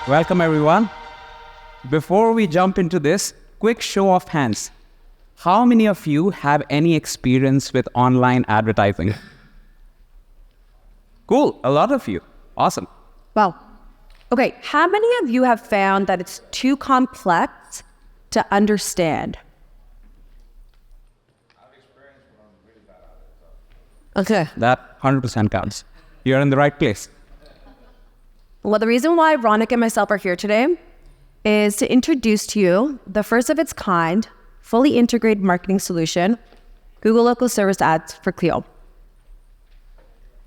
Welcome, everyone. Before we jump into this, quick show of hands. How many of you have any experience with online advertising? Cool, a lot of you. Awesome. Wow. Okay, how many of you have found that it's too complex to understand? Okay. That 100% counts. You're in the right place. Well, the reason why Ronak and myself are here today is to introduce to you the first of its kind, fully integrated marketing solution, Google Local Service Ads for Clio.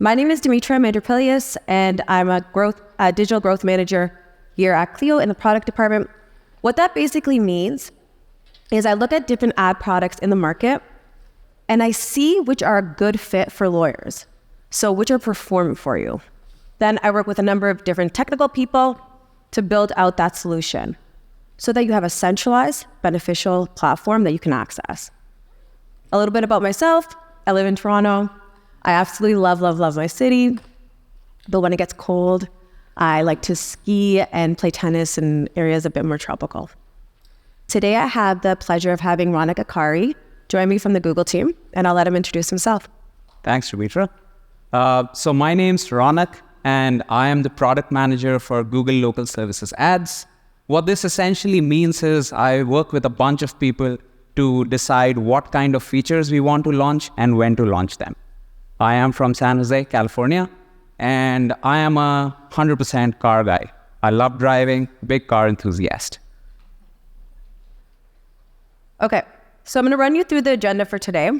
My name is Dimitra Mandropilius, and I'm a digital growth manager here at Clio in the product department. What that basically means is I look at different ad products in the market, and I see which are a good fit for lawyers, so which are performing for you. Then I work with a number of different technical people to build out that solution so that you have a centralized, beneficial platform that you can access. A little bit about myself. I live in Toronto. I absolutely love my city. But when it gets cold, I like to ski and play tennis in areas a bit more tropical. Today, I have the pleasure of having Ronak Akari join me from the Google team, and I'll let him introduce himself. Thanks, Dimitra. So my name's Ronak, and I am the product manager for Google Local Services Ads. What this essentially means is I work with a bunch of people to decide what kind of features we want to launch and when to launch them. I am from San Jose, California, and I am a 100% car guy. I love driving, big car enthusiast. Okay, so I'm going to run you through the agenda for today.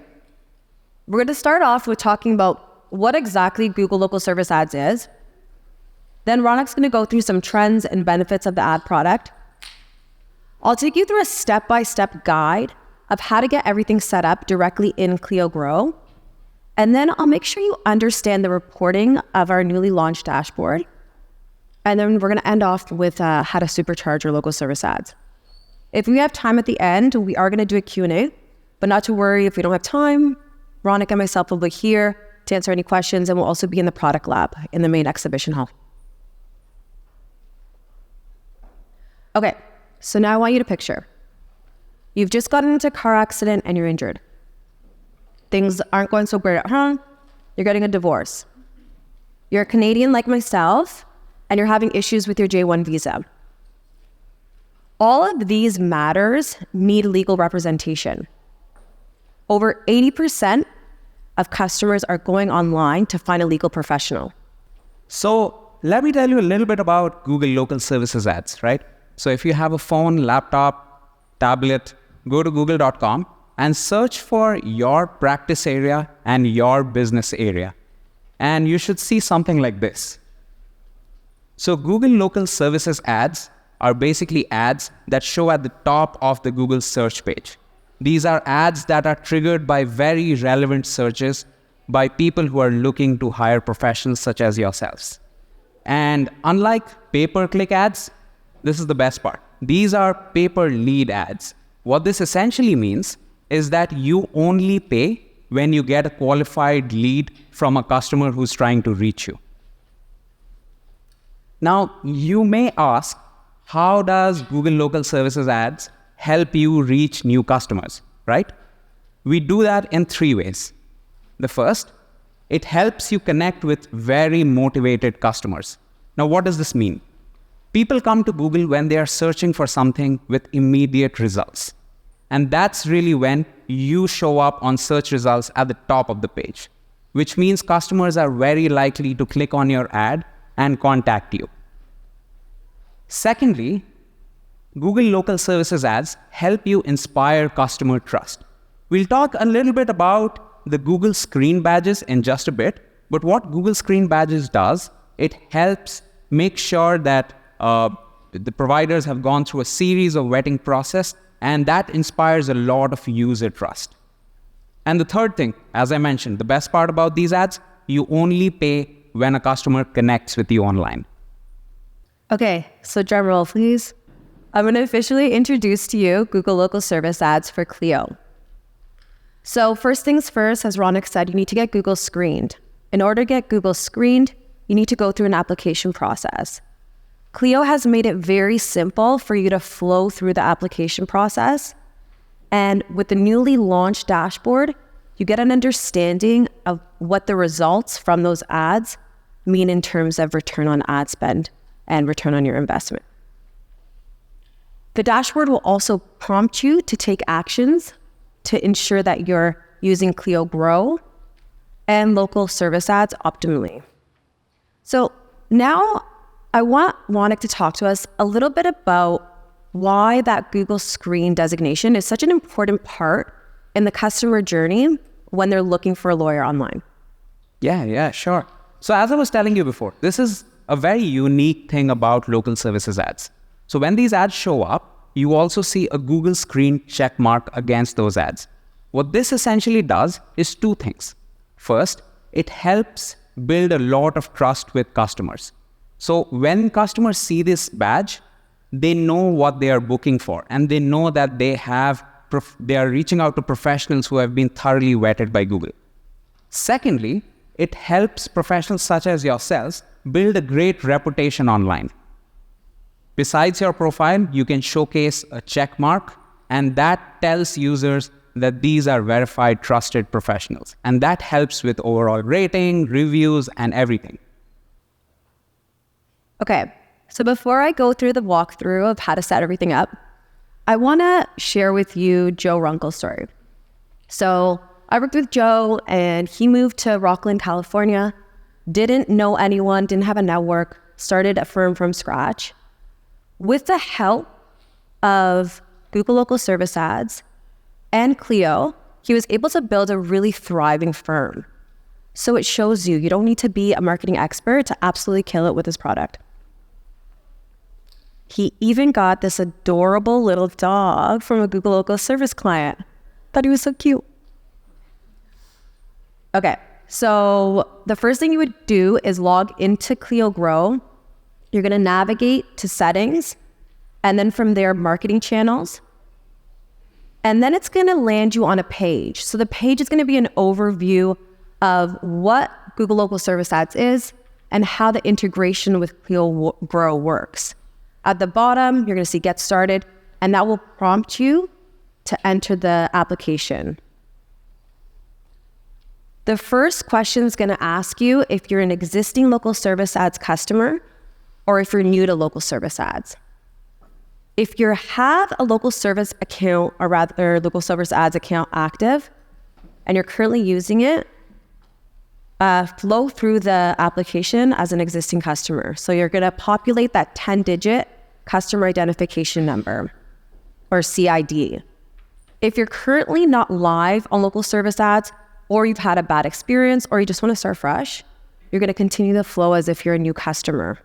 We're going to start off with talking about what exactly Google Local Service Ads is. Then Ronak's going to go through some trends and benefits of the ad product. I'll take you through a step-by-step guide of how to get everything set up directly in Clio Grow. And then I'll make sure you understand the reporting of our newly launched dashboard. And then we're going to end off with how to supercharge your local service ads. If we have time at the end, we are going to do a Q&A, but not to worry if we don't have time. Ronak and myself will be here to answer any questions, and we'll also be in the product lab in the main exhibition hall. Okay, so now I want you to picture. You've just gotten into a car accident and you're injured. Things aren't going so great at home. You're getting a divorce. You're a Canadian like myself, and you're having issues with your J1 visa. All of these matters need legal representation. Over 80% of customers are going online to find a legal professional. So let me tell you a little bit about Google Local Services Ads, right? So if you have a phone, laptop, tablet, go to google.com and search for your practice area and your business area. And you should see something like this. So Google Local Services Ads are basically ads that show at the top of the Google search page. These are ads that are triggered by very relevant searches by people who are looking to hire professionals such as yourselves. And unlike pay-per-click ads, this is the best part. These are pay-per-lead ads. What this essentially means is that you only pay when you get a qualified lead from a customer who's trying to reach you. Now, you may ask, how does Google Local Services Ads help you reach new customers, right? We do that in 3 ways. The first, it helps you connect with very motivated customers. Now, what does this mean? People come to Google when they are searching for something with immediate results. And that's really when you show up on search results at the top of the page, which means customers are very likely to click on your ad and contact you. Secondly, Google Local Services Ads help you inspire customer trust. We'll talk a little bit about the Google Screen Badges in just a bit, but what Google Screen Badges does, it helps make sure that the providers have gone through a series of vetting process, and that inspires a lot of user trust. And the third thing, as I mentioned, the best part about these ads, you only pay when a customer connects with you online. Okay, so drum roll, please. I'm going to officially introduce to you Google Local Service Ads for Clio. So first things first, as Ronak said, you need to get Google screened. In order to get Google screened, you need to go through an application process. Clio has made it very simple for you to flow through the application process. And with the newly launched dashboard, you get an understanding of what the results from those ads mean in terms of return on ad spend and return on your investment. The dashboard will also prompt you to take actions to ensure that you're using Clio Grow and local service ads optimally. So now I want Ronak to talk to us a little bit about why that Google Screen designation is such an important part in the customer journey when they're looking for a lawyer online. Yeah, sure. So as I was telling you before, this is a very unique thing about local services ads. So when these ads show up, you also see a Google Screen check mark against those ads. What this essentially does is two things. First, it helps build a lot of trust with customers. So when customers see this badge, they know what they are booking for, and they know that they are reaching out to professionals who have been thoroughly vetted by Google. Secondly, it helps professionals such as yourselves build a great reputation online. Besides your profile, you can showcase a check mark, and that tells users that these are verified, trusted professionals. And that helps with overall rating, reviews, and everything. Okay, so before I go through the walkthrough of how to set everything up, I want to share with you Joe Runkle's story. So I worked with Joe, and he moved to Rockland, California, didn't know anyone, didn't have a network, started a firm from scratch. With the help of Google Local Service Ads and Clio, he was able to build a really thriving firm. So it shows you don't need to be a marketing expert to absolutely kill it with his product. He even got this adorable little dog from a Google Local Service client. Thought he was so cute. Okay, so the first thing you would do is log into Clio Grow. You're going to navigate to settings, and then from there, marketing channels. And then it's going to land you on a page. So the page is going to be an overview of what Google Local Service Ads is and how the integration with Clio Grow works. At the bottom, you're going to see Get Started, and that will prompt you to enter the application. The first question is going to ask you if you're an existing Local Service Ads customer or if you're new to Local Service Ads. If you have a local service account, or rather Local Service Ads account active, and you're currently using it, flow through the application as an existing customer. So you're going to populate that 10-digit customer identification number, or CID. If you're currently not live on Local Service Ads, or you've had a bad experience, or you just want to start fresh, you're going to continue the flow as if you're a new customer.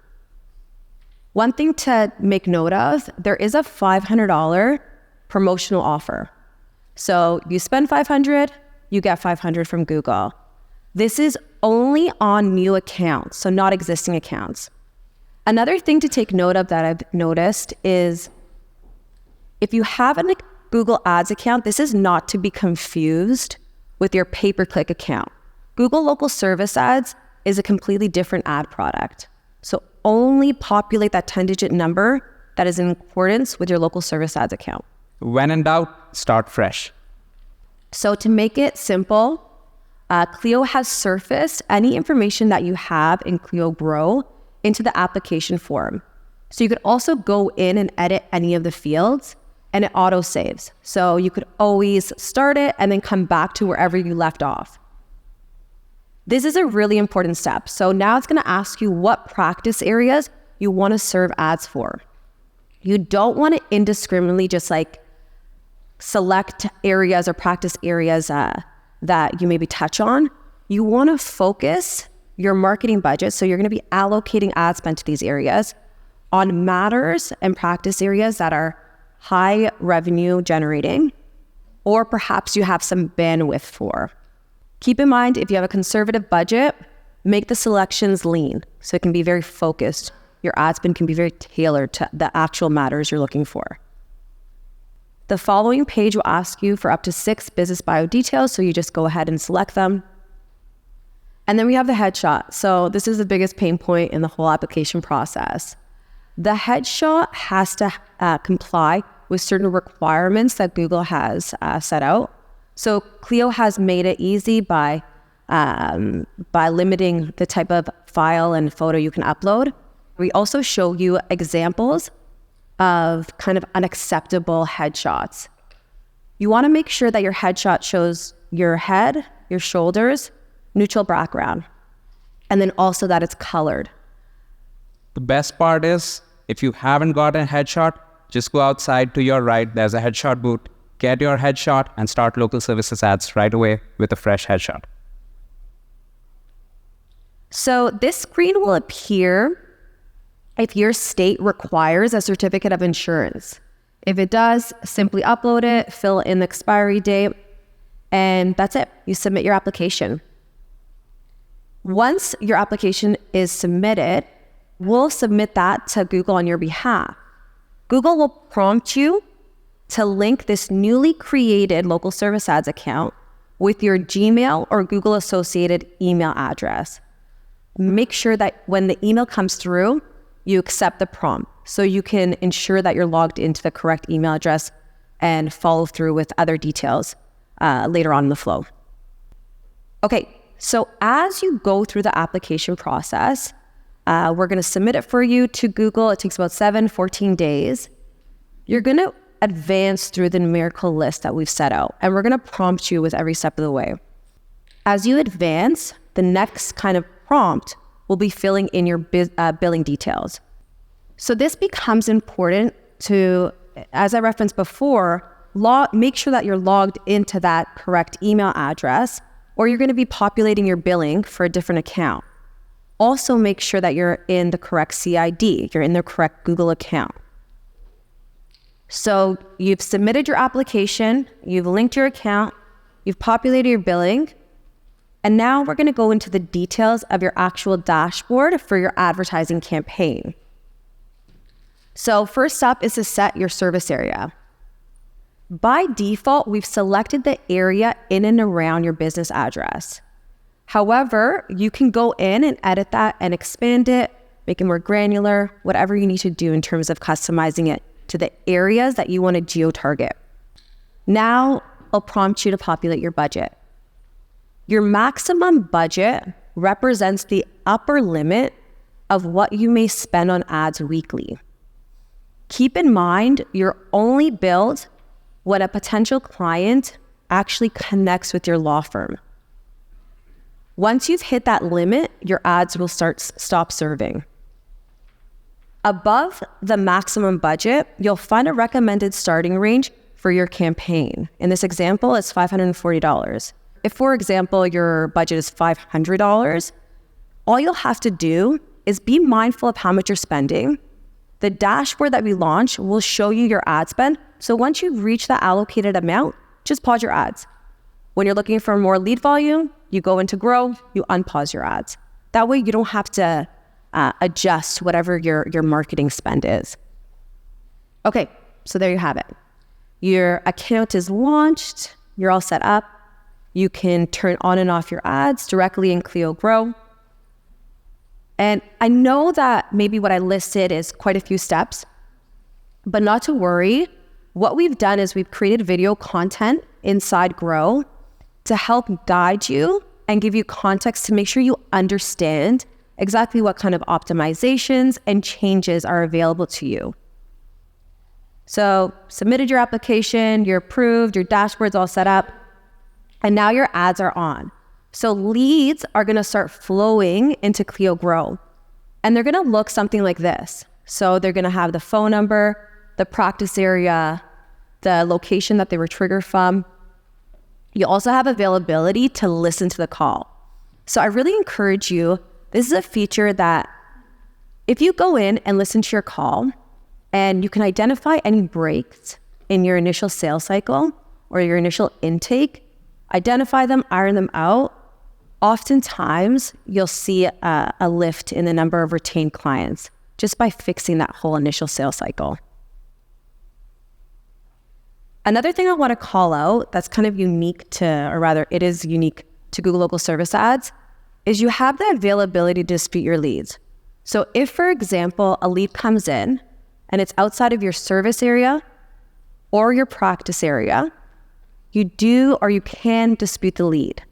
One thing to make note of, there is a $500 promotional offer. So you spend $500, you get $500 from Google. This is only on new accounts, so not existing accounts. Another thing to take note of that I've noticed is if you have a Google Ads account, this is not to be confused with your pay-per-click account. Google Local Service Ads is a completely different ad product. So only populate that 10-digit number that is in accordance with your Local Service Ads account. When in doubt, start fresh. So to make it simple, Clio has surfaced any information that you have in Clio Grow into the application form. So you could also go in and edit any of the fields, and it auto saves. So you could always start it and then come back to wherever you left off. This is a really important step. So now it's going to ask you what practice areas you want to serve ads for. You don't want to indiscriminately just select areas or practice areas that you maybe touch on. You want to focus your marketing budget. So you're going to be allocating ad spend to these areas on matters and practice areas that are high revenue generating, or perhaps you have some bandwidth for. Keep in mind, if you have a conservative budget, make the selections lean so it can be very focused. Your ad spend can be very tailored to the actual matters you're looking for. The following page will ask you for up to 6 business bio details, so you just go ahead and select them. And then we have the headshot. So this is the biggest pain point in the whole application process. the headshot has to comply with certain requirements that Google has set out. So Clio has made it easy by limiting the type of file and photo you can upload. We also show you examples of kind of unacceptable headshots. You want to make sure that your headshot shows your head, your shoulders, neutral background, and then also that it's colored. The best part is, if you haven't got a headshot, just go outside to your right. There's a headshot booth. Get your headshot and start local services ads right away with a fresh headshot. So this screen will appear if your state requires a certificate of insurance. If it does, simply upload it, fill in the expiry date, and that's it. You submit your application. Once your application is submitted, we'll submit that to Google on your behalf. Google will prompt you to link this newly created local service ads account with your Gmail or Google associated email address. Make sure that when the email comes through, you accept the prompt so you can ensure that you're logged into the correct email address and follow through with other details later on in the flow. Okay, so as you go through the application process, we're going to submit it for you to Google. It takes about 14 days. You're going to advance through the numerical list that we've set out, and we're going to prompt you with every step of the way. As you advance, the next kind of prompt will be filling in your billing details. So this becomes important to, as I referenced before, make sure that you're logged into that correct email address, or you're going to be populating your billing for a different account. Also make sure that you're in the correct CID, you're in the correct Google account. So you've submitted your application, you've linked your account, you've populated your billing, and now we're going to go into the details of your actual dashboard for your advertising campaign. So first up is to set your service area. By default, we've selected the area in and around your business address. However, you can go in and edit that and expand it, make it more granular, whatever you need to do in terms of customizing it to the areas that you want to geo-target. Now, I'll prompt you to populate your budget. Your maximum budget represents the upper limit of what you may spend on ads weekly. Keep in mind, you're only billed when a potential client actually connects with your law firm. Once you've hit that limit, your ads will stop serving. Above the maximum budget, you'll find a recommended starting range for your campaign. In this example, it's $540. If, for example, your budget is $500, all you'll have to do is be mindful of how much you're spending. The dashboard that we launch will show you your ad spend. So once you've reached the allocated amount, just pause your ads. When you're looking for more lead volume, you go into grow, you unpause your ads. That way you don't have to adjust whatever your marketing spend is. Okay, so there you have it. Your account is launched, you're all set up. You can turn on and off your ads directly in Clio Grow. And I know that maybe what I listed is quite a few steps, but not to worry. What we've done is we've created video content inside Grow to help guide you and give you context to make sure you understand exactly what kind of optimizations and changes are available to you. So submitted your application, you're approved, your dashboard's all set up, and now your ads are on. So leads are going to start flowing into Clio Grow, and they're going to look something like this. So they're going to have the phone number, the practice area, the location that they were triggered from. You also have availability to listen to the call. So I really encourage you, this is a feature that if you go in and listen to your call and you can identify any breaks in your initial sales cycle or your initial intake, identify them, iron them out, oftentimes you'll see a lift in the number of retained clients just by fixing that whole initial sales cycle. Another thing I want to call out that's kind of unique to, or rather it is unique to Google Local Service Ads, is you have the availability to dispute your leads. So if, for example, a lead comes in and it's outside of your service area or your practice area, you do or you can dispute the lead.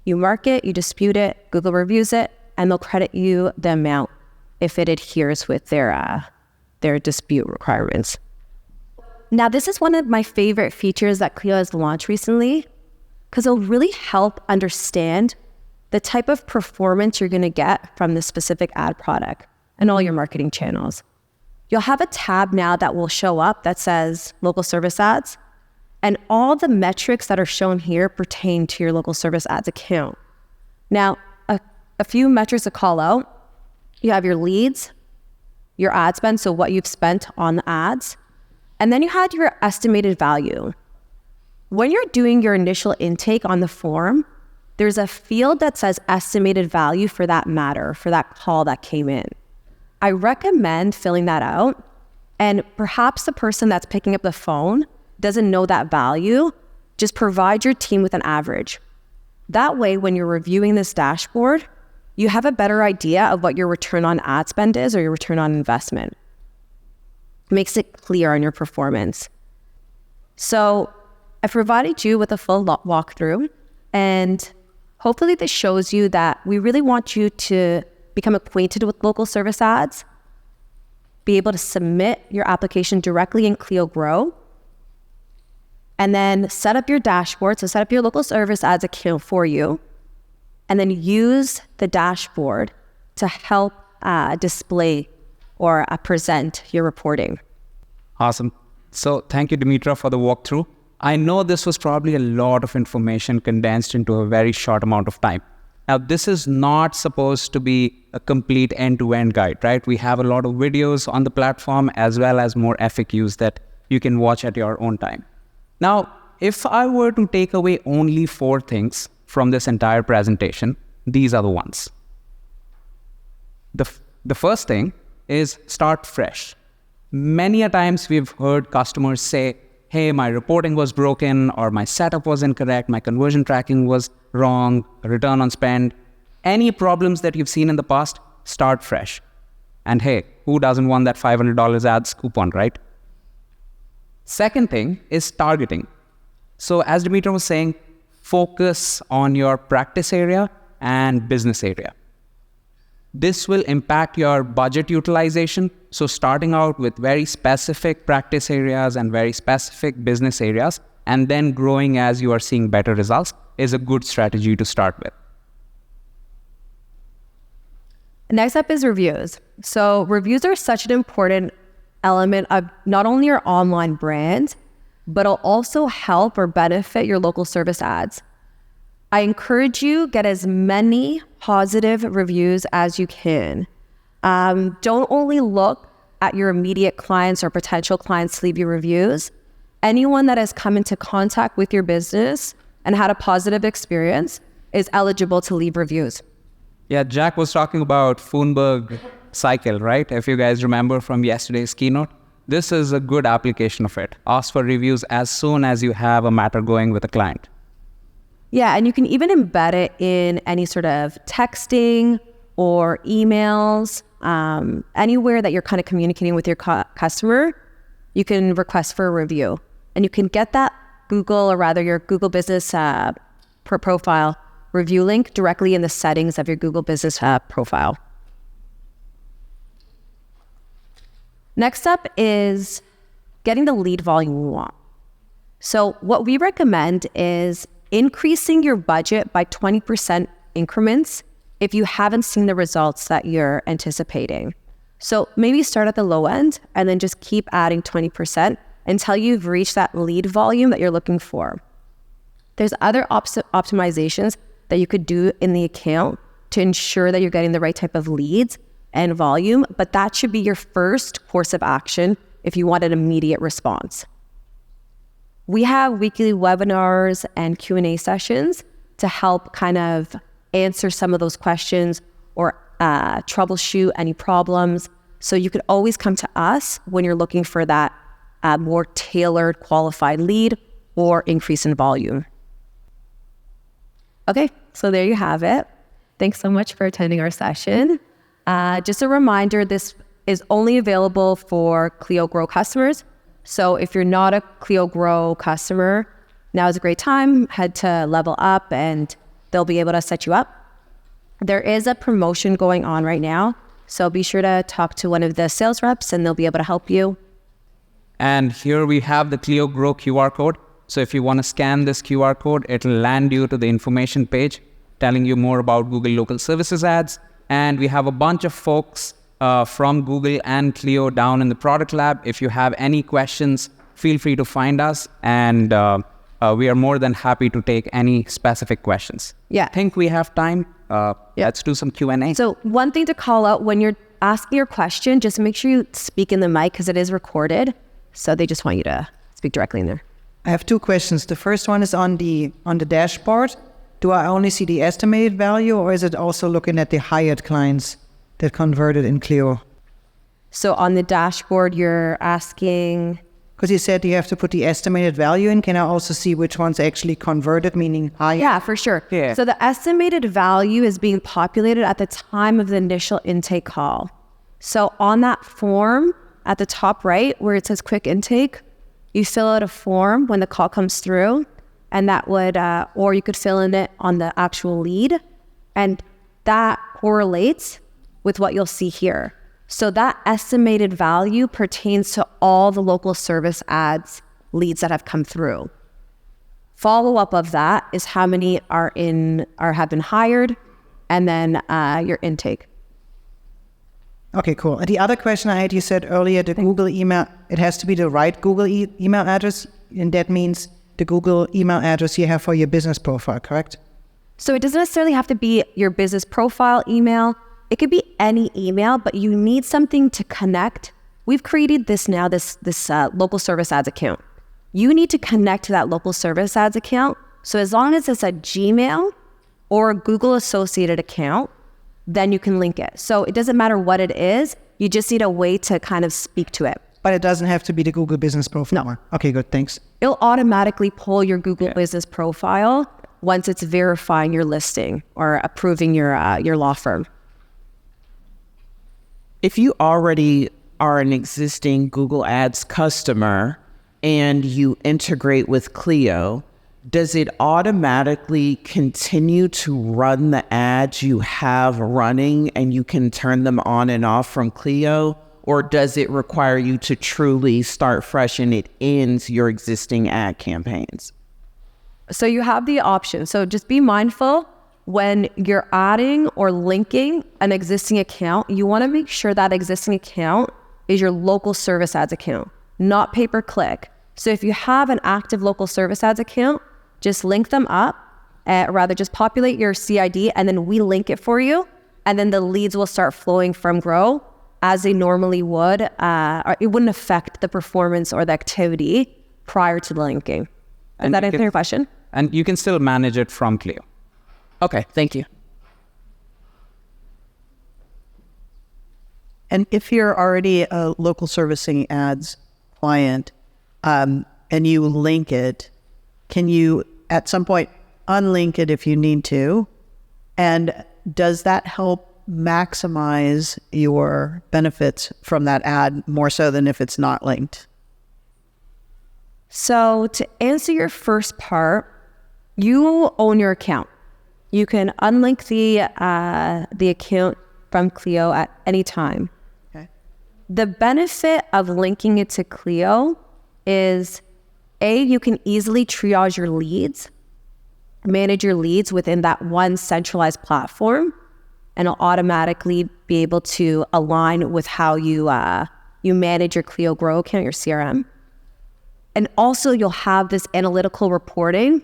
You mark it, you dispute it, Google reviews it, and they'll credit you the amount if it adheres with their dispute requirements. Now, this is one of my favorite features that Clio has launched recently because it'll really help understand the type of performance you're going to get from this specific ad product and all your marketing channels. You'll have a tab now that will show up that says local service ads, and all the metrics that are shown here pertain to your local service ads account. Now, a few metrics to call out. You have your leads, your ad spend, so what you've spent on the ads, and then you had your estimated value. When you're doing your initial intake on the form, there's a field that says estimated value for that matter, for that call that came in. I recommend filling that out, and perhaps the person that's picking up the phone doesn't know that value. Just provide your team with an average. That way, when you're reviewing this dashboard, you have a better idea of what your return on ad spend is or your return on investment. It makes it clear on your performance. So I provided you with a full walkthrough, and hopefully this shows you that we really want you to become acquainted with local service ads, be able to submit your application directly in Clio Grow, and then set up your dashboard, so set up your local service ads account for you, and then use the dashboard to help display or present your reporting. Awesome. So thank you, Dimitra, for the walkthrough. I know this was probably a lot of information condensed into a very short amount of time. Now, this is not supposed to be a complete end-to-end guide, right? We have a lot of videos on the platform as well as more FAQs that you can watch at your own time. Now, if I were to take away only 4 things from this entire presentation, these are the ones. The first thing is start fresh. Many a times we've heard customers say, hey, my reporting was broken, or my setup was incorrect, my conversion tracking was wrong, return on spend. Any problems that you've seen in the past, start fresh. And hey, who doesn't want that $500 ads coupon, right? Second thing is targeting. So as Dimitra was saying, focus on your practice area and business area. This will impact your budget utilization. So starting out with very specific practice areas and very specific business areas, and then growing as you are seeing better results is a good strategy to start with. Next up is reviews. So reviews are such an important element of not only your online brand, but it'll also help or benefit your local service ads. I encourage you get as many positive reviews as you can. Don't only look at your immediate clients or potential clients leave you reviews. Anyone that has come into contact with your business and had a positive experience is eligible to leave reviews. Yeah, Jack was talking about Foonberg cycle, right? If you guys remember from yesterday's keynote, this is a good application of it. Ask for reviews as soon as you have a matter going with a client. Yeah, and you can even embed it in any sort of texting or emails, anywhere that you're kind of communicating with your customer, you can request for a review. And you can get that Google, or rather your Google Business profile review link directly in the settings of your Google Business profile. Next up is getting the lead volume you want. So what we recommend is increasing your budget by 20% increments if you haven't seen the results that you're anticipating. So maybe start at the low end and then just keep adding 20% until you've reached that lead volume that you're looking for. There's other optimizations that you could do in the account to ensure that you're getting the right type of leads and volume, but that should be your first course of action if you want an immediate response. We have weekly webinars and Q&A sessions to help kind of answer some of those questions or troubleshoot any problems. So you could always come to us when you're looking for that more tailored, qualified lead or increase in volume. Okay, so there you have it. Thanks so much for attending our session. Just a reminder, this is only available for Clio Grow customers. So if you're not a Clio Grow customer, now is a great time. Head to Level Up and they'll be able to set you up. There is a promotion going on right now. So be sure to talk to one of the sales reps and they'll be able to help you. And here we have the Clio Grow QR code. So if you want to scan this QR code, it'll land you to the information page telling you more about Google Local Services ads. And we have a bunch of folks from Google and Clio down in the product lab. If you have any questions, feel free to find us. And we are more than happy to take any specific questions. Yeah. I think we have time. Let's do some Q&A. So one thing to call out when you're asking your question, just make sure you speak in the mic because it is recorded. So they just want you to speak directly in there. I have two questions. The first one is on the dashboard. Do I only see the estimated value, or is it also looking at the hired clients that converted in Clio? So on the dashboard, you're asking... Because you said you have to put the estimated value in. Can I also see which ones actually converted, meaning hired? Yeah, for sure. Yeah. So the estimated value is being populated at the time of the initial intake call. So on that form at the top right where it says quick intake, you fill out a form when the call comes through, and that would, or you could fill in it on the actual lead, and that correlates with what you'll see here. So that estimated value pertains to all the local service ads leads that have come through. Follow-up of that is how many are have been hired, and then your intake. Okay, cool. And the other question I had, you said earlier, the Google email, it has to be the right Google email address, and that means the Google email address you have for your business profile, correct? So it doesn't necessarily have to be your business profile email. It could be any email, but you need something to connect. We've created this now, this local service ads account. You need to connect to that local service ads account. So as long as it's a Gmail or a Google associated account, then you can link it. So it doesn't matter what it is. You just need a way to kind of speak to it. But it doesn't have to be the Google business profile? No. Okay, good, thanks. It'll automatically pull your Google business profile once it's verifying your listing or approving your law firm. If you already are an existing Google Ads customer and you integrate with Clio, does it automatically continue to run the ads you have running and you can turn them on and off from Clio? Or does it require you to truly start fresh and it ends your existing ad campaigns? So you have the option. So just be mindful when you're adding or linking an existing account, you want to make sure that existing account is your local service ads account, not pay-per-click. So if you have an active local service ads account, just link them up, rather just populate your CID and then we link it for you. And then the leads will start flowing from Grow as they normally would. It wouldn't affect the performance or the activity prior to the linking. Does that answer your question? And you can still manage it from Clio. Okay, thank you. And if you're already a local servicing ads client and you link it, can you at some point unlink it if you need to? And does that help maximize your benefits from that ad more so than if it's not linked? So to answer your first part, you own your account. You can unlink the account from Clio at any time. Okay. The benefit of linking it to Clio is, A, you can easily triage your leads, manage your leads within that one centralized platform, and it'll automatically be able to align with how you manage your Clio Grow account, your CRM. And also you'll have this analytical reporting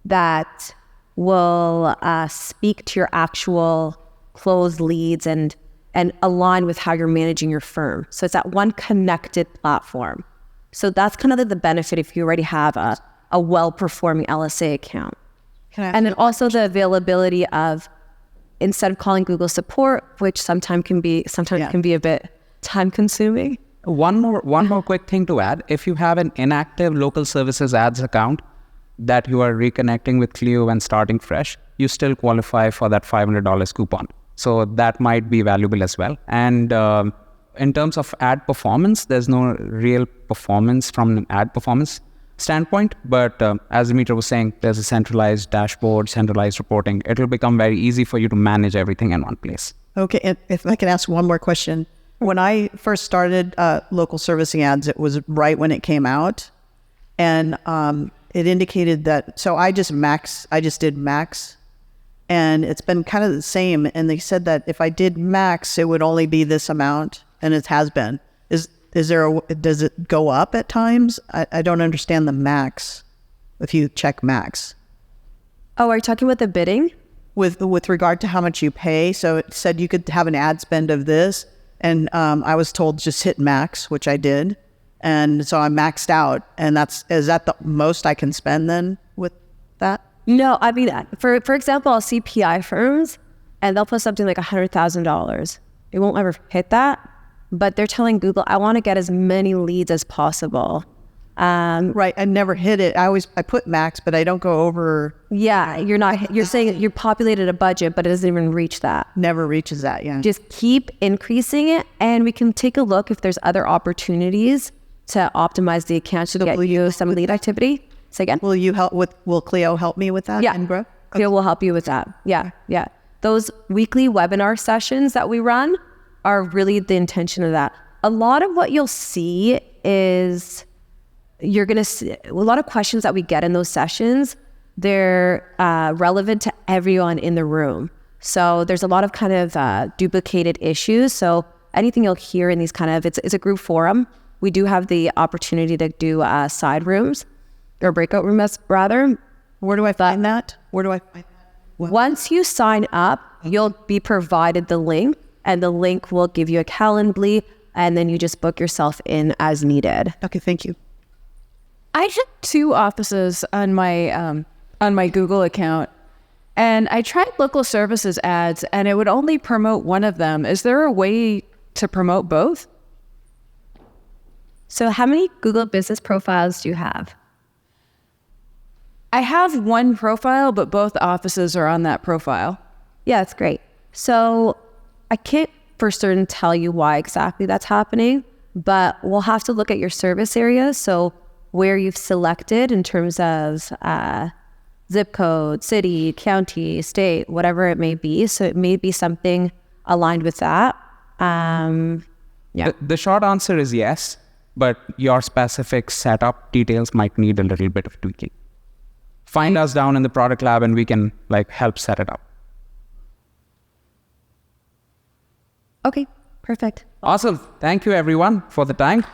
that will speak to your actual closed leads and align with how you're managing your firm. So it's that one connected platform. So that's kind of the benefit if you already have a well-performing LSA account. And then also the availability of, instead of calling Google support, which sometimes can be a bit time-consuming. One more quick thing to add. If you have an inactive local services ads account that you are reconnecting with Clio and starting fresh, you still qualify for that $500 coupon. So that might be valuable as well. And in terms of ad performance, there's no real performance from an ad performance standpoint. But as Dimitra was saying, there's a centralized dashboard, centralized reporting. It will become very easy for you to manage everything in one place. Okay, and if I can ask one more question. When I first started local servicing ads, it was right when it came out. And it indicated that, so I just did max. And it's been kind of the same. And they said that if I did max, it would only be this amount. And it has been. Does it go up at times? I don't understand the max if you check max. Oh, are you talking about the bidding? With regard to how much you pay. So it said you could have an ad spend of this. And I was told just hit max, which I did. And so I maxed out. And is that the most I can spend then with that? No, I mean, for example, I'll see PI firms and they'll put something like $100,000. It won't ever hit that, but they're telling Google, I want to get as many leads as possible. Right. I never hit it. I put max, but I don't go over. Yeah, you're saying you populated a budget, but it doesn't even reach that. Never reaches that. Yeah. Just keep increasing it, and we can take a look if there's other opportunities to optimize the account to get you some lead activity. Say again. Will Clio help me with that? Yeah. And grow? Clio will help you with that. Yeah. Those weekly webinar sessions that we run are really the intention of that. A lot of what you'll see is you're going to see a lot of questions that we get in those sessions. They're relevant to everyone in the room. So there's a lot of kind of duplicated issues. So anything you'll hear in these kind of, it's a group forum. We do have the opportunity to do side rooms or breakout rooms rather. Where do I find that? Once you sign up, you'll be provided the link, and the link will give you a Calendly, and then you just book yourself in as needed. Okay, thank you. I had 2 offices on my Google account, and I tried local services ads, and it would only promote one of them. Is there a way to promote both? So how many Google business profiles do you have? I have one profile, but both offices are on that profile. Yeah, that's great. So I can't for certain tell you why exactly that's happening, but we'll have to look at your service area. So where you've selected in terms of zip code, city, county, state, whatever it may be. So it may be something aligned with that. Yeah. The short answer is yes, but your specific setup details might need a little bit of tweaking. Find us down in the product lab and we can help set it up. Okay, perfect. Awesome. Thank you everyone for the time.